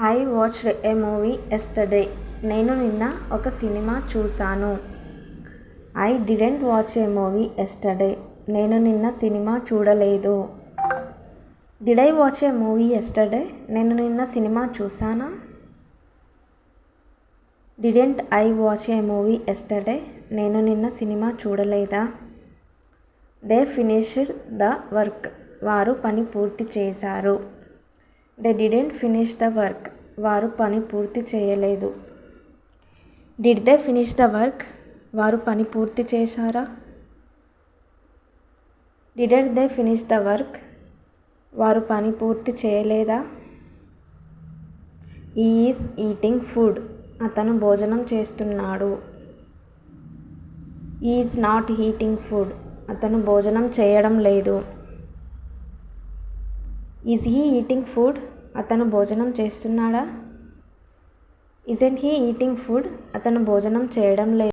I watched a movie yesterday. నేను నిన్న ఒక సినిమా చూశాను. I didn't watch a movie yesterday. నేను నిన్న సినిమా చూడలేదు. Did I watch a movie yesterday. నేను నిన్న సినిమా చూశానా? Didn't I watch a movie yesterday. నేను నిన్న సినిమా చూడలేదా? They finished the work. వారు పని పూర్తి చేశారు. They didn't finish the work. వారు పని పూర్తి చేయలేదు. Did they finish the work. వారు పని పూర్తి చేశారా? Didn't they finish the work. వారు పని పూర్తి చేయలేదా? He is eating food. అతను భోజనం చేస్తున్నాడు. He is not eating food. అతను భోజనం చేయడం లేదు. Is he eating food. అతను భోజనం చేస్తున్నాడా? Isn't he eating food. అతను భోజనం చేయడం లేదు.